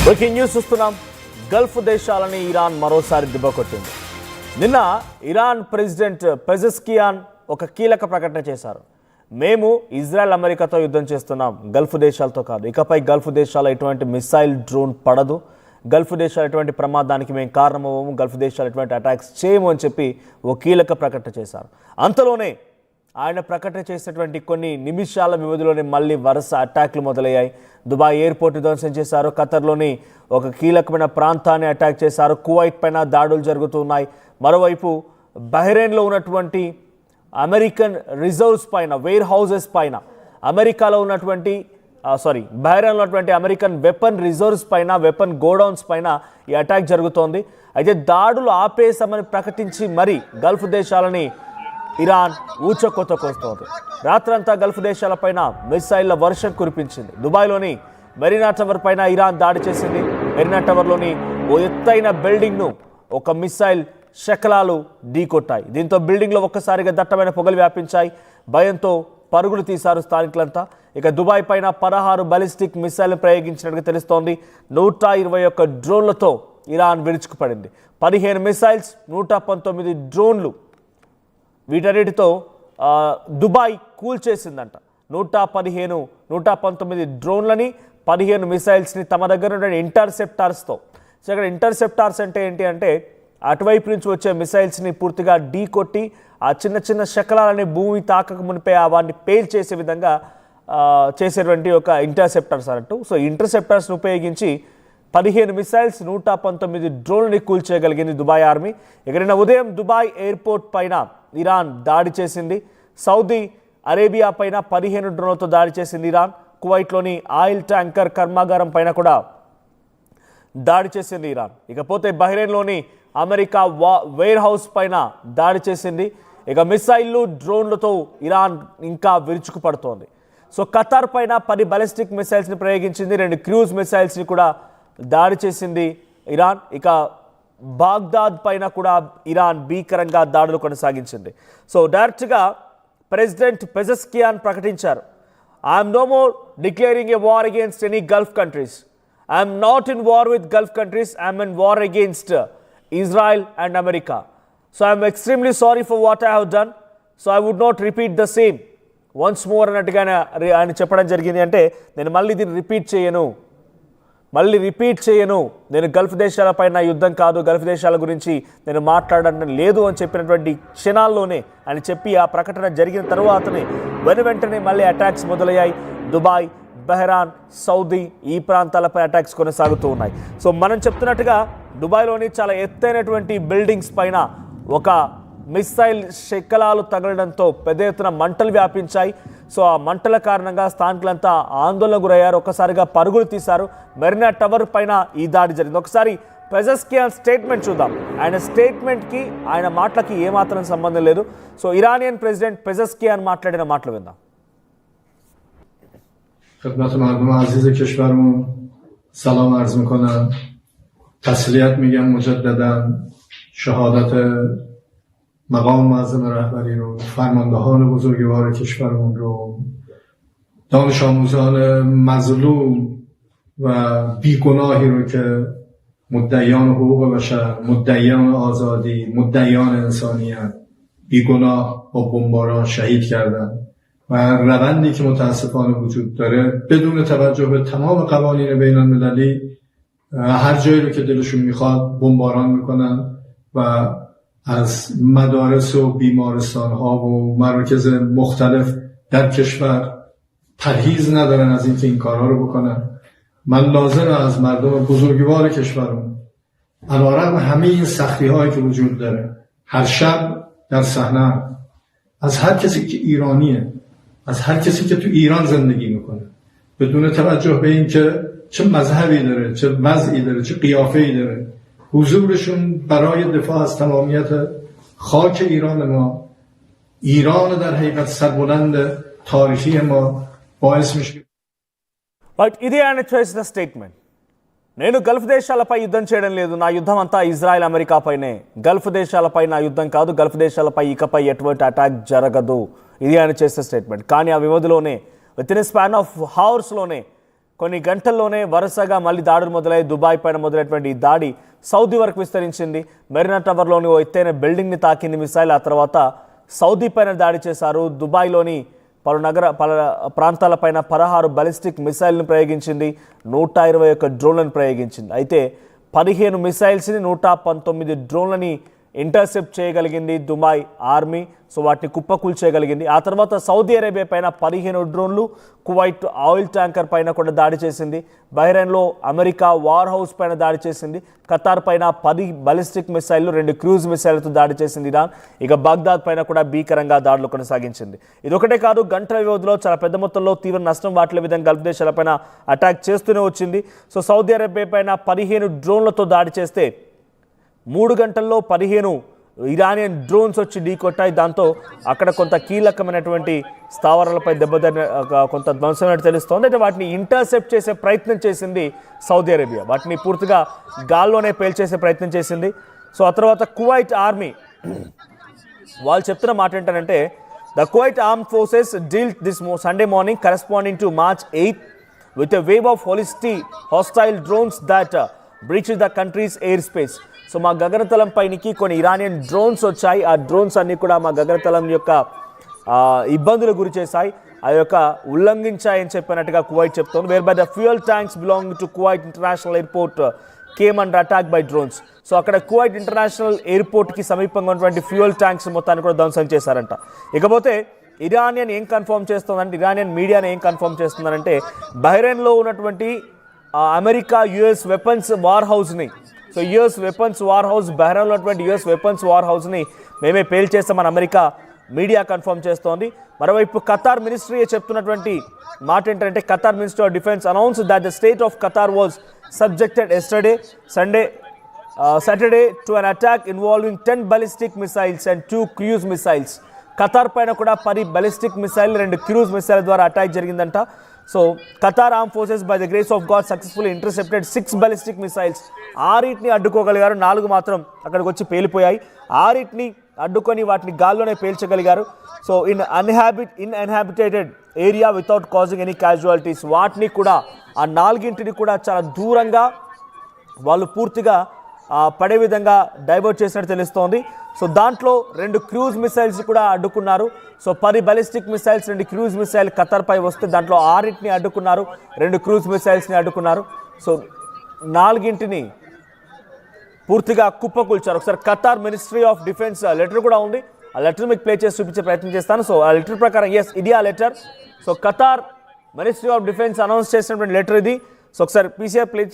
Breaking news చూస్తున్నాం. Gulf దేశాలని Iran మరోసారి దెబ్బకొట్టింది. నిన్న ఇరాన్ ప్రెసిడెంట్ పెజెస్కియాన్ ఒక కీలక ప్రకటన చేశారు. మేము ఇజ్రాయెల్ అమెరికాతో యుద్ధం చేస్తున్నాం, గల్ఫ్ దేశాలతో కాదు. ఇకపై గల్ఫ్ దేశాల ఎటువంటి మిసైల్ డ్రోన్ పడదు, గల్ఫ్ దేశాలు ఎటువంటి ప్రమాదానికి మేము కారణమవ్వము, గల్ఫ్ దేశాలు ఎటువంటి అటాక్స్ చేయము అని చెప్పి ఓ కీలక ప్రకటన చేశారు. అంతలోనే ఆయన ప్రకటన చేసినటువంటి కొన్ని నిమిషాల వ్యవధిలోనే మళ్ళీ వరుస అటాక్లు మొదలయ్యాయి. దుబాయ్ ఎయిర్పోర్ట్ ధ్వంసం చేశారు, ఖతర్లోని ఒక కీలకమైన ప్రాంతాన్ని అటాక్ చేశారు, కువైట్ పైన దాడులు జరుగుతున్నాయి. మరోవైపు బహ్రెయిన్లో ఉన్నటువంటి అమెరికన్ రిజర్వ్స్ పైన, వేర్ హౌసెస్ పైన, అమెరికాలో ఉన్నటువంటి బహ్రెయిన్లో ఉన్నటువంటి అమెరికన్ వెపన్ రిజర్వ్స్ పైన, వెపన్ గోడౌన్స్ పైన ఈ అటాక్ జరుగుతోంది. అయితే దాడులు ఆపేసామని ప్రకటించి మరి గల్ఫ్ దేశాలని ఇరాన్ ఊచకొత్తకొస్తోంది. రాత్రంతా గల్ఫ్ దేశాలపైన మిసైళ్ల వర్షం కురిపించింది. దుబాయ్లోని మెరీనా టవర్ పైన ఇరాన్ దాడి చేసింది. మెరీనా టవర్లోని ఓ ఎత్తైన బిల్డింగ్ను ఒక మిసైల్ శకలాలు ఢీకొట్టాయి. దీంతో బిల్డింగ్లో ఒక్కసారిగా దట్టమైన పొగలు వ్యాపించాయి. భయంతో పరుగులు తీశారు స్థానికులంతా. ఇక దుబాయ్ పైన 16 బాలిస్టిక్ మిసైల్ ప్రయోగించినట్టుగా తెలుస్తోంది. 121 డ్రోన్లతో ఇరాన్ విరుచుకుపడింది. 15 మిసైల్స్, 119 డ్రోన్లు, వీటన్నిటితో దుబాయ్ కూల్చేసిందంట. 119 డ్రోన్లని, 15 మిసైల్స్ని తమ దగ్గర ఉన్న ఇంటర్సెప్టార్స్తో. సో ఇక్కడ ఇంటర్సెప్టార్స్ అంటే ఏంటి అంటే అటువైపు నుంచి వచ్చే మిసైల్స్ని పూర్తిగా ఢీ కొట్టి ఆ చిన్న చిన్న శకలాలని భూమి తాకక మునిపే వాటిని పేల్ చేసే విధంగా చేసేటువంటి ఒక ఇంటర్సెప్టార్స్ అన్నట్టు. సో ఇంటర్సెప్టార్స్ని ఉపయోగించి 15 మిసైల్స్, 119 డ్రోన్లని కూల్చేయగలిగింది దుబాయ్ ఆర్మీ. ఇక నిన్న ఉదయం దుబాయ్ ఎయిర్పోర్ట్ పైన ఇరాన్ దాడి చేసింది. సౌదీ అరేబియా పైన 15 డ్రోన్లతో దాడి చేసింది ఇరాన్. కువైట్లోని ఆయిల్ ట్యాంకర్ కర్మాగారం పైన కూడా దాడి చేసింది ఇరాన్. ఇకపోతే బహ్రెయిన్లోని అమెరికా వేర్ హౌస్ పైన దాడి చేసింది. ఇక మిసైళ్లు, డ్రోన్లతో ఇరాన్ ఇంకా విరుచుకుపడుతోంది. సో ఖతార్ పైన 10 బాలిస్టిక్ మిసైల్స్ని ప్రయోగించింది. 2 క్రూజ్ మిసైల్స్ని కూడా దాడి చేసింది ఇరాన్. ఇక బాగ్దాద్ పైన కూడా ఇరాన్ భీకరంగా దాడులు కొనసాగించింది. సో డైరెక్ట్గా ప్రెసిడెంట్ పెజెస్కియాన్ ప్రకటించారు, I'm no more declaring a war against any gulf countries. I'm not in war with gulf countries, I'm in war against Israel and America. So I'm extremely sorry for what I have done. So I would not repeat the same once more అన్నట్టుగా ఆయన చెప్పడం జరిగింది. అంటే నేను మళ్ళీ దీన్ని repeat చేయను, నేను గల్ఫ్ దేశాలపైన యుద్ధం కాదు, గల్ఫ్ దేశాల గురించి నేను మాట్లాడడం లేదు అని చెప్పినటువంటి క్షణాల్లోనే ఆయన చెప్పి ఆ ప్రకటన జరిగిన తర్వాతనే వెంటనే మళ్ళీ అటాక్స్ మొదలయ్యాయి. దుబాయ్, బహ్రాన్, సౌదీ ఈ ప్రాంతాలపై అటాక్స్ కొనసాగుతూ ఉన్నాయి. సో మనం చెప్తున్నట్టుగా దుబాయ్లోని చాలా ఎత్తైనటువంటి బిల్డింగ్స్ పైన ఒక మిసైల్ శకలాలు తగలడంతో పెద్ద ఎత్తున మంటలు వ్యాపించాయి. సో ఆ మంటల కారణంగా స్థానికులంతా ఆందోళన గురయ్యారు. ఒక్కసారిగా పరుగులు తీశారు. మెరీనా టవర్ పైన ఈ దాడి జరిగింది. ఒకసారి పెజెస్కియాన్ స్టేట్మెంట్ చూద్దాం. ఆయన స్టేట్మెంట్కి, ఆయన మాటలకి ఏమాత్రం సంబంధం లేదు. సో ఇరానియన్ ప్రెసిడెంట్ పెజెస్కియాన్ మాట్లాడిన మాటలు విందాం. خدمت مردم عزیز کشورمون سلام عرض میکنم. تسلیت میگم مجددا. شهادت مقام معظم رهبری رو، فرماندهان بزرگوار کشورمون رو، دانش آموزان مظلوم و بیگناهی رو که مدعیان حقوق بشر، مدعیان آزادی، مدعیان انسانیت بیگناه با بمباران شهید کردن و روندی که متاسفانه وجود داره بدون توجه به تمام قوانین بین المللی هر جایی رو که دلشون میخواد بمباران میکنن و از مدارس و بیمارستان ها و مراکز مختلف در کشور پرهیز ندارن از اینکه این کارها رو بکنن. من لازمه از مردم بزرگوار کشورمون علیرغم همه این سختی هایی که وجود داره هر شب در صحنه از هر کسی که ایرانیه، از هر کسی که تو ایران زندگی میکنه، بدون توجه به این که چه مذهبی داره، چه وضعی داره، چه قیافه‌ای داره، حضورشون برای دفاع از تمامیت خاک ایران ما، ایران در حقیقت سربلند تاریخی ما باعث میشه. బట్ ఇది ఆయన చేసిన స్టేట్మెంట్. నేను గల్ఫ్ దేశాలపై యుద్ధం చేయడం లేదు, నా యుద్ధం అంతా ఇజ్రాయెల్ అమెరికాపైనే, గల్ఫ్ దేశాలపై నా యుద్ధం కాదు, గల్ఫ్ దేశాలపై ఇకపై ఎటువంటి అటాక్ జరగదు, ఇది ఆయన చేసిన స్టేట్మెంట్. కానీ ఆ వ్యవధిలోనే విత్ ఇన్ స్పాన్ ఆఫ్ హవర్స్లోనే కొన్ని గంటల్లోనే వరుసగా మళ్ళీ దాడులు మొదలై దుబాయ్ పైన మొదలైనటువంటి ఈ దాడి సౌదీ వరకు విస్తరించింది. మెరీనా టవర్లోని ఓ ఎత్తైన బిల్డింగ్ని తాకింది మిసైల్. ఆ తర్వాత సౌదీ పైన దాడి చేశారు. దుబాయ్లోని పలు ప్రాంతాలపైన 16 బాలిస్టిక్ మిసైల్ను ప్రయోగించింది. 121 డ్రోన్లను ప్రయోగించింది. అయితే 15 మిసైల్స్ని 119 డ్రోన్లని ఇంటర్సెప్ట్ చేయగలిగింది దుబాయ్ ఆర్మీ. సో వాటిని కుప్పకూల్చేయగలిగింది. ఆ తర్వాత సౌదీ అరేబియా పైన 15 డ్రోన్లు, కువైట్ ఆయిల్ ట్యాంకర్ పైన కూడా దాడి చేసింది. బహ్రెయిన్లో అమెరికా వార్ హౌస్ పైన దాడి చేసింది. ఖతార్ పైన 10 బాలిస్టిక్ మిసైళ్లు, 2 క్రూజ్ మిసైళ్లతో దాడి చేసింది ఇరాన్. ఇక బాగ్దాద్ పైన కూడా భీకరంగా దాడులు కొనసాగించింది. ఇదొకటే కాదు, గంటల వ్యవధిలో చాలా పెద్ద మొత్తంలో తీవ్ర నష్టం వాటిల్లే విధంగా గల్ఫ్ దేశాలపైన అటాక్ చేస్తూనే వచ్చింది. సో సౌదీ అరేబియా పైన 15 డ్రోన్లతో దాడి చేస్తే 3 గంటల్లో 15 ఇరానియన్ డ్రోన్స్ వచ్చి ఢీకొట్టాయి. దాంతో అక్కడ కొంత కీలకమైనటువంటి స్థావరాలపై కొంత ధ్వంసమైనట్టు తెలుస్తోంది. అయితే వాటిని ఇంటర్సెప్ట్ చేసే ప్రయత్నం చేసింది సౌదీ అరేబియా. వాటిని పూర్తిగా గాల్లోనే పేల్చేసే ప్రయత్నం చేసింది. సో ఆ తర్వాత కువైట్ ఆర్మీ వాళ్ళు చెప్తున్న మాట ఏంటంటే, the Kuwait armed forces dealt this Sunday morning corresponding to March 8 with a wave of hostile drones that breached the country's airspace. So మా గగనతలం పైనికి కొన్ని ఇరానియన్ డ్రోన్స్ వచ్చాయి. ఆ డ్రోన్స్ అన్నీ కూడా మా గగనతలం యొక్క ఇబ్బందులు గురి చేశాయి, ఆ యొక్క ఉల్లంఘించాయని చెప్పినట్టుగా కువైట్ చెప్తోంది. Where by the fuel tanks belonging to Kuwait international airport came under attack by drones. So అక్కడ కువైట్ ఇంటర్నేషనల్ ఎయిర్పోర్ట్కి సమీపంగా ఉన్నటువంటి ఫ్యూయల్ ట్యాంక్స్ మొత్తాన్ని కూడా ధ్వంసం చేశారంట. ఇకపోతే ఇరానియన్ ఏం కన్ఫర్మ్ చేస్తుందంటే, ఇరానియన్ మీడియాని ఏం కన్ఫర్మ్ చేస్తుందంటే, బహ్రెయిన్లో ఉన్నటువంటి అమెరికా యుఎస్ వెపన్స్ వార్ హౌస్ని, so US weapons war house, బహ్రెయిన్లో ఉన్నటువంటి యుఎస్ వెపన్స్ వార్ హౌస్ని మేమే పేల్చేస్తామని అమెరికా మీడియా కన్ఫర్మ్ చేస్తోంది. మరోవైపు ఖతార్ మినిస్ట్రీ చెప్తున్నటువంటి మాట ఏంటంటే, Qatar ministry of defence announce that the state of Qatar was subjected Saturday to an attack involving 10 ballistic missiles and 2 cruise missiles. Qatar పైన కూడా 10 ballistic missile, 2 cruise missile ద్వారా attack జరిగిందంట. So Qatar arm forces by the grace of God successfully intercepted 6 ballistic missiles. 6 అడ్డుకోగలిగారు, 4 మాత్రం అక్కడికి వచ్చి పేలిపోయాయి. 6 అడ్డుకొని వాటిని గాల్లోనే పేల్చగలిగారు. So in unhabitated area without causing any casualties. వాటిని కూడా ఆ 4 కూడా చాలా దూరంగా వాళ్ళు పూర్తిగా పడే విధంగా డైవర్ట్ చేసినట్టు తెలుస్తోంది. సో దాంట్లో 2 క్రూజ్ మిసైల్స్ కూడా అడ్డుకున్నారు. So 10 ballistic missiles, 2 cruise missile ఖతార్పై వస్తే దాంట్లో 6 అడ్డుకున్నారు, 2 క్రూజ్ మిసైల్స్ని అడ్డుకున్నారు. సో 4 పూర్తిగా కుప్పకూల్చారు. ఒకసారి Qatar ministry of defence letter కూడా ఉంది, ఆ లెటర్ మీకు ప్లే చేసి చూపించే ప్రయత్నం చేస్తాను. సో ఆ లెటర్ ప్రకారం ఇది ఆ letter. So Qatar ministry of defence announce చేసినటువంటి లెటర్ ఇది. సో ఒకసారి పీసీఆర్ ప్లే